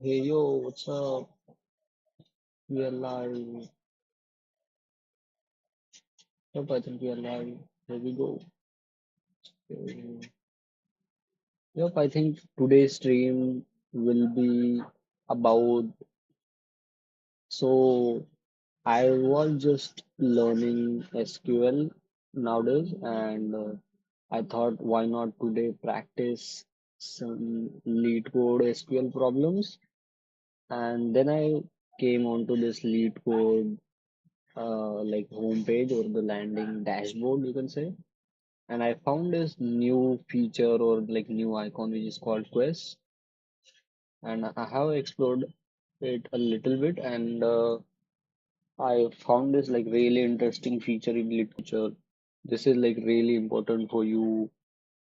Hey yo, what's up? We are live. Yep, I think we are live. Here we go. Uh, Yep, I think today's stream will be about. So, I was just learning SQL nowadays, and I thought, why not today practice some lead code SQL problems? And then I came onto this lead code like homepage or the landing dashboard, you can say. And I found this new feature or like new icon which is called Quest, and I have explored it a little bit, and I found this like really interesting feature in literature. This is like really important for you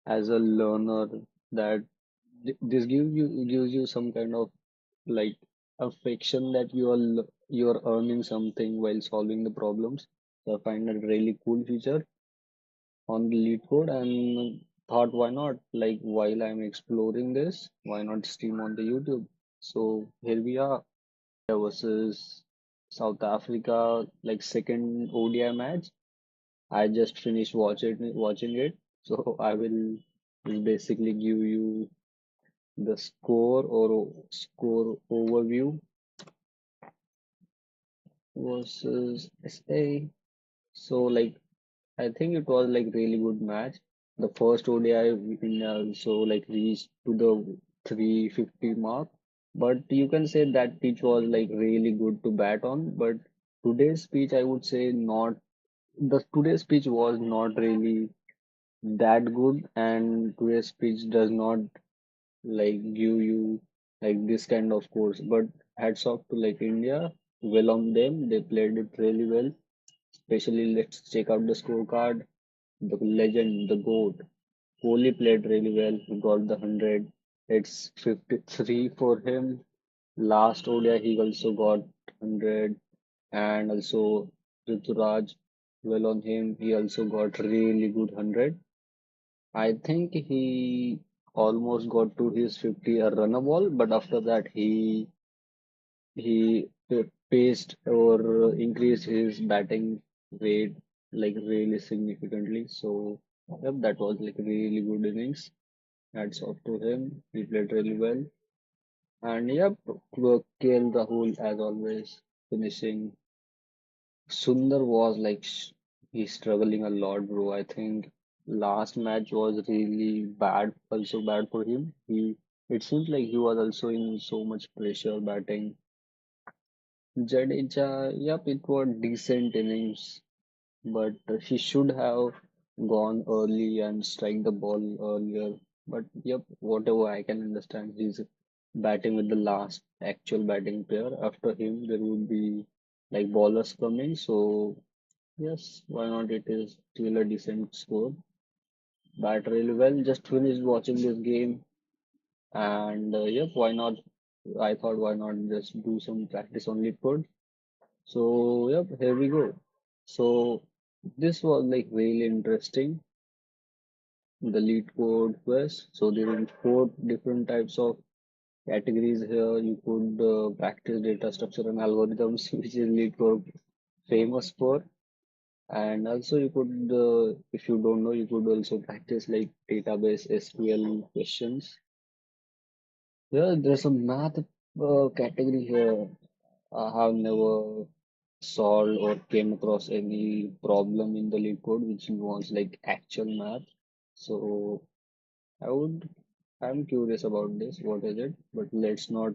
as a learner that this gives you some kind of like affection that you are earning something while solving the problems. So I find that really cool feature on the lead code and thought why not, like while I'm exploring this, why not stream on the YouTube. So here we are, versus South Africa, like second ODI match. I just finished watching it, so I will basically give you the score or score overview versus SA. So like I think it was like really good match. The first ODI in also like reached to the 350 mark, but you can say that pitch was like really good to bat on. But today's pitch, I would say not. The today's pitch was not really that good, and today's pitch does not like give you like this kind of course. But hats off to like India, well on them. They played it really well. Especially, let's check out the scorecard. The legend, the GOAT. Kohli played really well. He got the 100. It's 53 for him. Last ODI, he also got 100. And also Rituraj, well on him. He also got really good 100. I think he almost got to his 50 a runner ball, but after that, he paced or increased his batting rate like really significantly. So, yep, that was like a really good innings. Hats off to him. He played really well. And yep, KL Rahul as always finishing. Sundar was like he's struggling a lot, bro. I think last match was really bad, also bad for him. It seems like he was also in so much pressure batting. Jadeja, yep, it was decent innings, but he should have gone early and strike the ball earlier. But yep, whatever I can understand, he's batting with the last actual batting player. After him, there would be like bowlers coming. So yes, why not? It is still a decent score. Bat really well. Just finished watching this game, and yep, why not? I thought why not just do some practice on Leetcode. So yep, here we go. So this was like really interesting, the lead code quest. So there are four different types of categories here. You could practice data structure and algorithms, which is lead code famous for. And also you could, if you don't know, you could also practice like database SQL questions. Yeah, there's a math category here. I have never solved or came across any problem in the lead code which involves like actual math. So I would, I'm curious about this. What is it? But let's not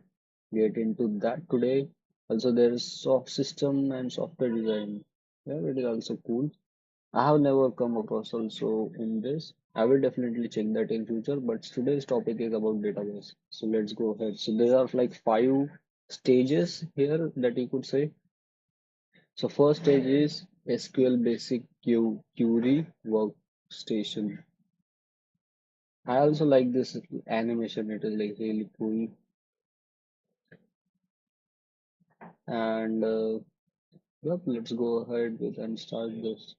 get into that today. Also, there is soft system and software design. Yeah, it is also cool. I have never come across also in this. I will definitely check that in future. But today's topic is about database. So let's go ahead. So there are like five stages here that you could say. So first stage is SQL basic query workstation. I also like this animation. It is like really cool. And yep, let's go ahead with and start this.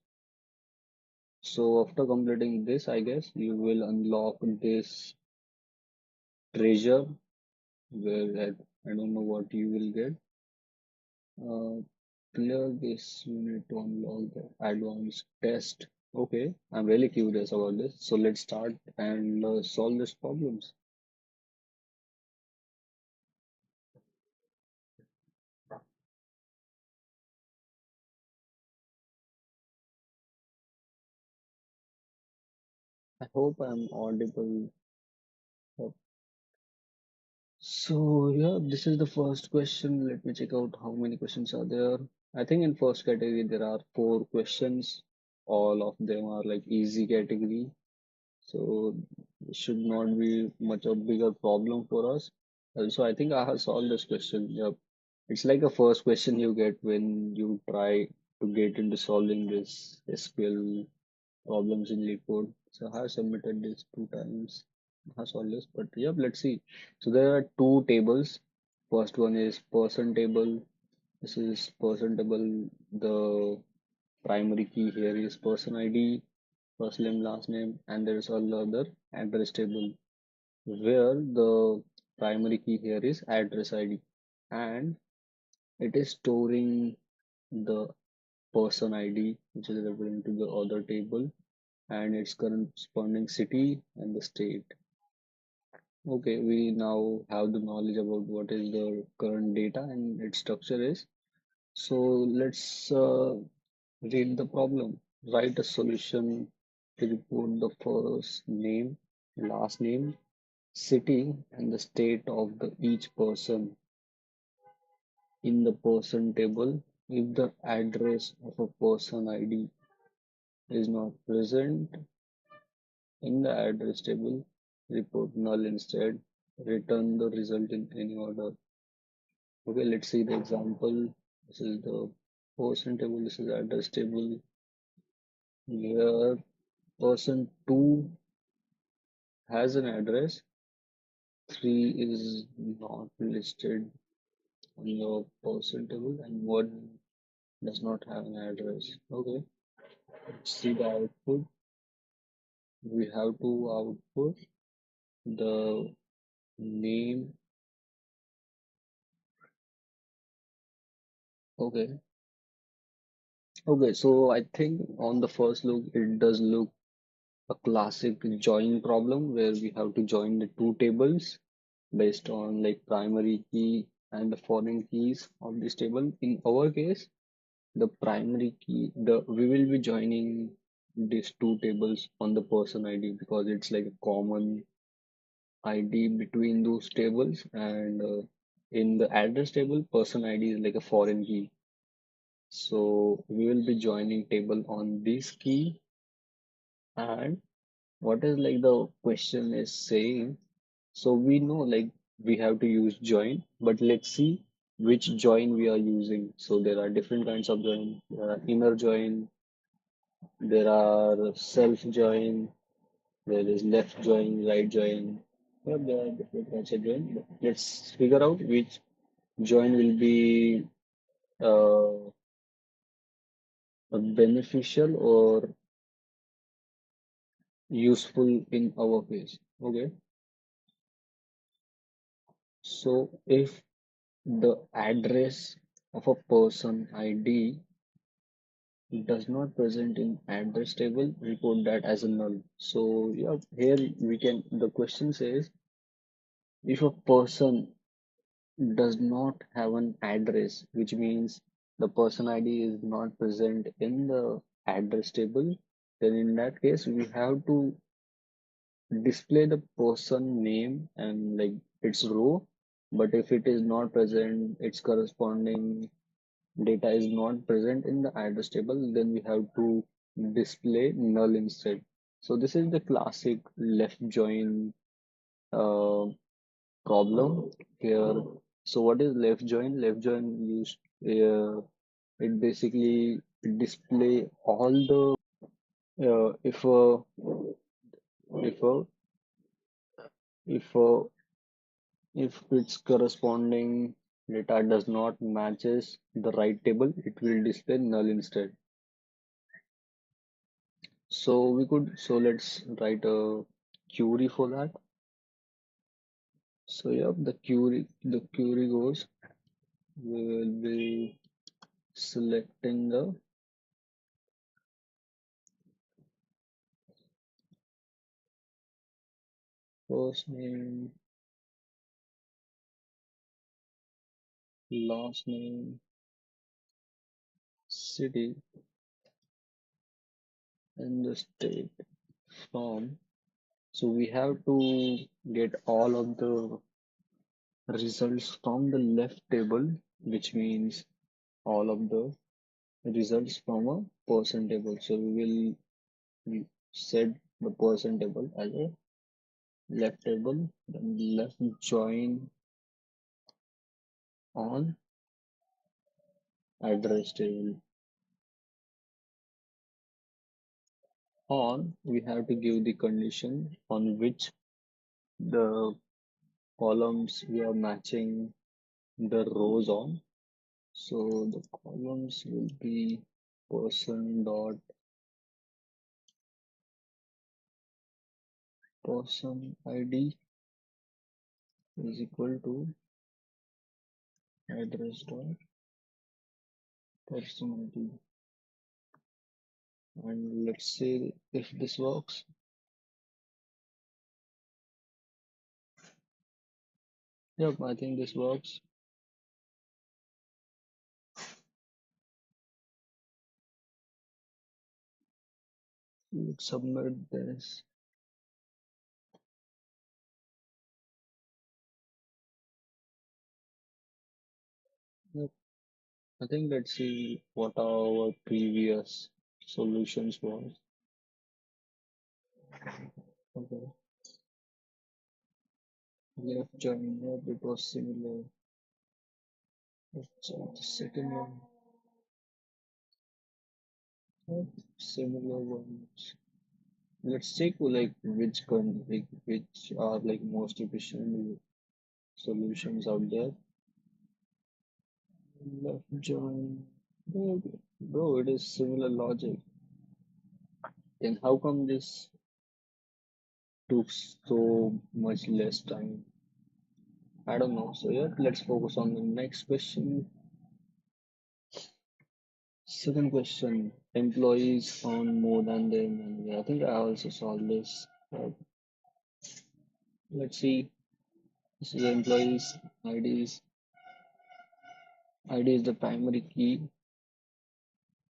So after completing this, I guess you will unlock this treasure where I don't know what you will get. Uh, Clear this unit to unlock the advanced test. Okay, I'm really curious about this. So let's start and solve these problems. I hope I'm audible. So yeah, this is the first question. Let me check out how many questions are there. I think in first category there are four questions. All of them are like easy category. So it should not be much of bigger problem for us. Also, I think I have solved this question. Yep. It's like a first question you get when you try to get into solving this SQL problems in Leetcode. So I have submitted this two times. I have solved this, but yep, let's see. So there are two tables. First one is person table. This is person table. The primary key here is person ID, first name, last name, and there is another address table where the primary key here is address ID, and it is storing the person ID, which is referring to the other table, and its corresponding city and the state. Okay, we now have the knowledge about what is the current data and its structure is. So let's read the problem. Write a solution to report the first name, last name, city, and the state of the each person in the person table. If the address of a person ID is not present in the address table, report null instead. Return the result in any order. Okay, let's see the example. This is the person table, this is address table. Here, person 2 has an address, 3 is not listed on your person table, and 1 does not have an address. Okay, let's see the output. We have to output the name. Okay, okay, so I think on the first look, it does look a classic join problem where we have to join the two tables based on like primary key and the foreign keys of this table. In our case, the primary key, the we will be joining these two tables on the person ID because it's like a common ID between those tables, and in the address table, person ID is like a foreign key. So we will be joining table on this key, and what is like the question is saying. So we know like we have to use join, but let's see which join we are using. So there are different kinds of join. There are inner join, there are self join, there is left join, right join. Well, there are different kinds of join. But let's figure out which join will be uh, beneficial or useful in our case. Okay, so if the address of a person ID does not present in address table, report that as a null. So yeah, here we can, the question says if a person does not have an address, which means the person ID is not present in the address table, then in that case we have to display the person name and like its row. But if it is not present, its corresponding data is not present in the address table, then we have to display null instead. So this is the classic left join uh, problem here. So what is left join? Left join used it basically display all the if a if a if its corresponding data does not matches the right table, it will display null instead. So let's write a query for that. So yeah, the query goes. We will be selecting the first name, last name, city, and the state from. So we have to get all of the results from the left table, which means all of the results from a person table. So we set the person table as a left table, then left join on address table. On we have to give the condition on which the columns we are matching the rows on. So the columns will be person dot person ID is equal to address dot person ID. And let's see if this works. Yep, I think this works. Let's submit this. Yep, I think let's see what our previous solutions was. Okay, left join, yep, it was similar. Let's check the second one. Yep, similar ones. Let's check like which are like most efficient solutions out there. Left join. Okay. Bro, it is similar logic. Then how come this took so much less time? I don't know. So yeah, let's focus on the next question. Second question. Employees earn more than their manager. I think I also solved this. Let's see. This is employees IDs. ID is the primary key.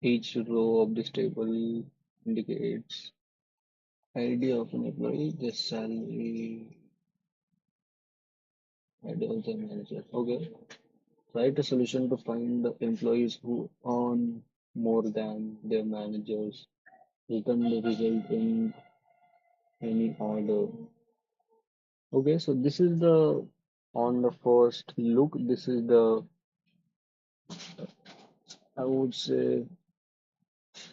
Each row of this table indicates ID of an employee, the salary, ID of the manager. Okay. Write a solution to find the employees who earn more than their managers. Return the result in any order. Okay, so this is the on the first look, this is the I would say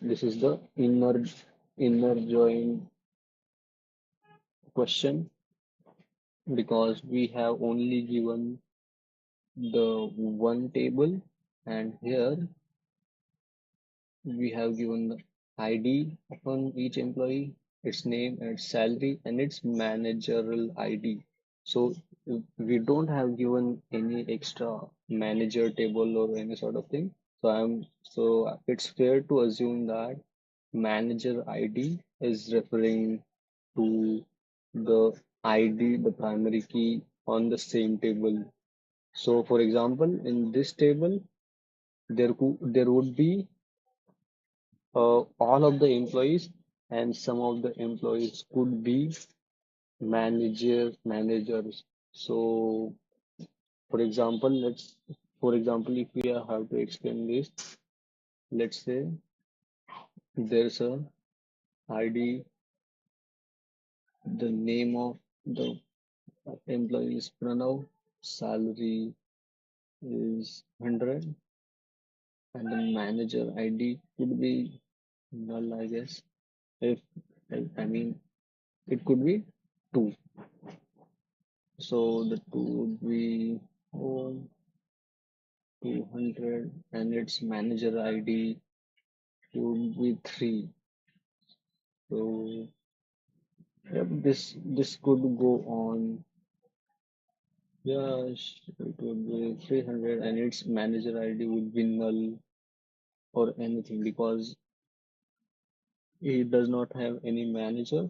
this is the inner join question because we have only given the one table and here we have given the ID upon each employee, its name and its salary and its managerial ID. So we don't have given any extra manager table or any sort of thing. So it's fair to assume that manager ID is referring to the ID, the primary key on the same table. So for example, in this table, there would be all of the employees and some of the employees could be managers. So for example, if we have to explain this, let's say there's a ID, the name of the employee is Pranav, salary is 100, and the manager ID could be null, I guess. If I mean, it could be two. So the two would be oh, 200 and its manager ID would be 3. So yep, this could go on Yeah, it would be 300 and its manager ID would be null or anything because it does not have any manager.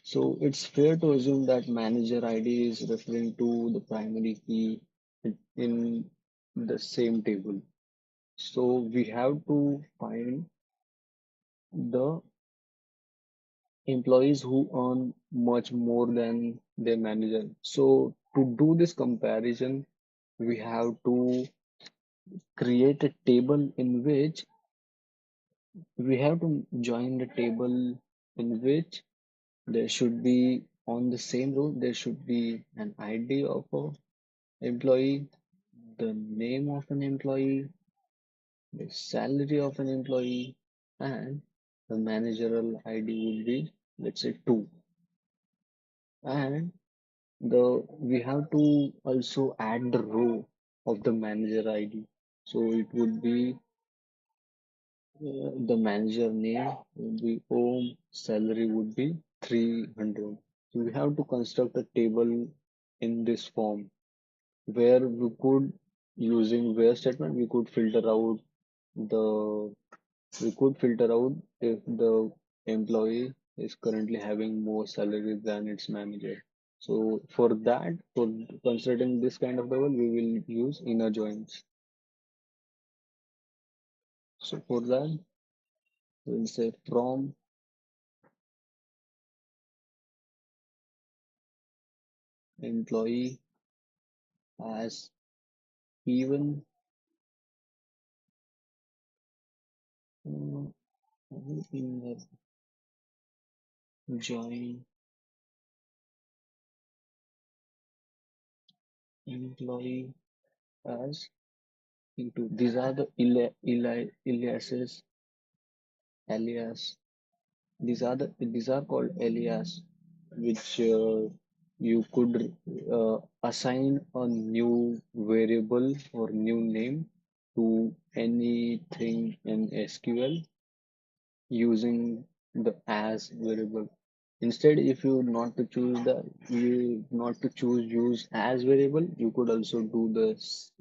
So it's fair to assume that manager ID is referring to the primary key in the same table. So we have to find the employees who earn much more than their manager. So to do this comparison, we have to create a table in which we have to join the table in which there should be on the same row there should be an ID of a employee, the name of an employee, the salary of an employee, and the managerial ID would be, let's say, 2. And we have to also add the row of the manager ID. So it would be the manager name would be Om, salary would be 300. So we have to construct a table in this form where we could, using where statement, the we could filter out if the employee is currently having more salary than its manager. So for that, for considering this kind of level, we will use inner joins. So for that, we'll say from employee as even uh, inner join employee as into. These are the alias. These are called alias, which you could assign a new variable or new name to anything in SQL using the as variable. Instead, if you not to choose use as variable, you could also do this,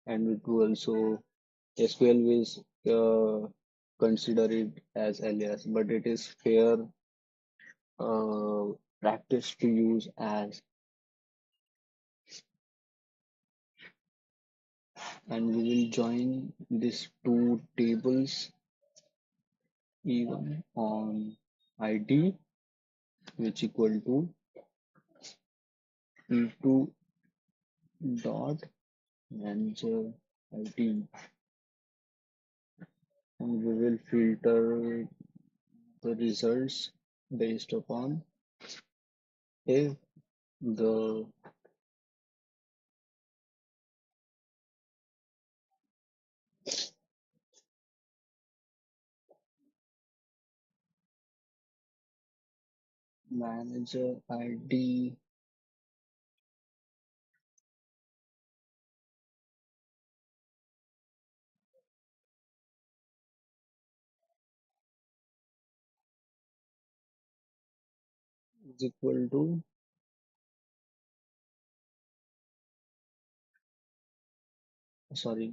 and it will also SQL will consider it as alias, but it is fair uh, practice to use as, and we will join these two tables even on ID, which equal to e2 dot manager ID, and we will filter the results based upon if the manager ID is equal to, sorry,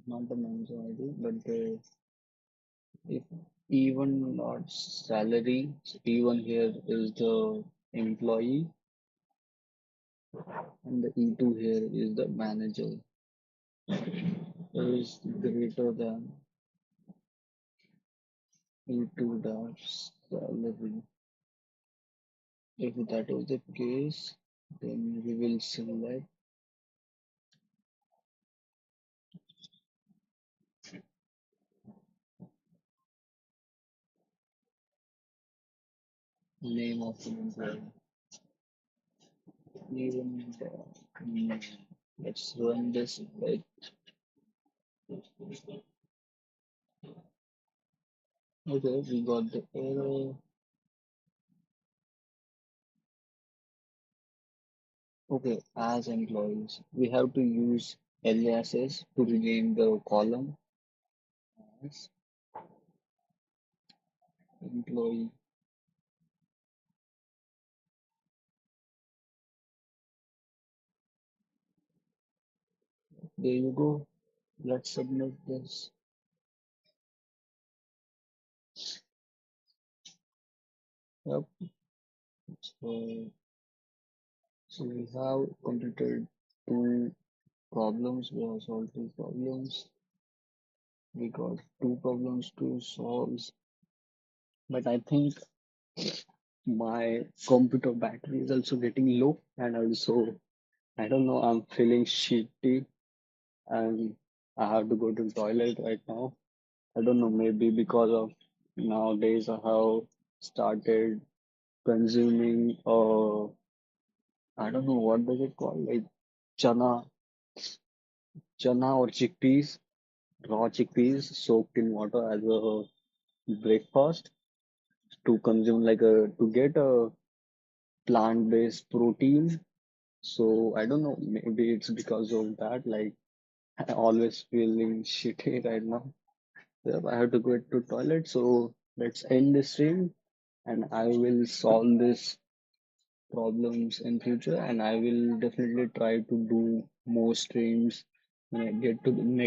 not the manager ID, but the if even not salary, so even here is the employee, and the E2 here is the manager is greater than E2 dot salary. If that is the case, then we will select name of the employee. Even let's run this like, okay, we got the error. Okay, as employees, we have to use aliases to rename the column as employee. there you go. Let's submit this. Yep. So, so we have completed two problems. We have solved two problems. We got two problems to solve. But I think my computer battery is also getting low, and also I don't know, I'm feeling shitty and I have to go to the toilet right now. I don't know, maybe because of nowadays I have started consuming I don't know what does it call, like chana, chana or chickpeas, raw chickpeas soaked in water as a breakfast to consume like a to get a plant-based protein. So I don't know, maybe it's because of that. Like I always feeling shitty right now. Yep, I have to go to toilet. So let's end this stream, and I will solve this problems in future, and I will definitely try to do more streams when I get to the next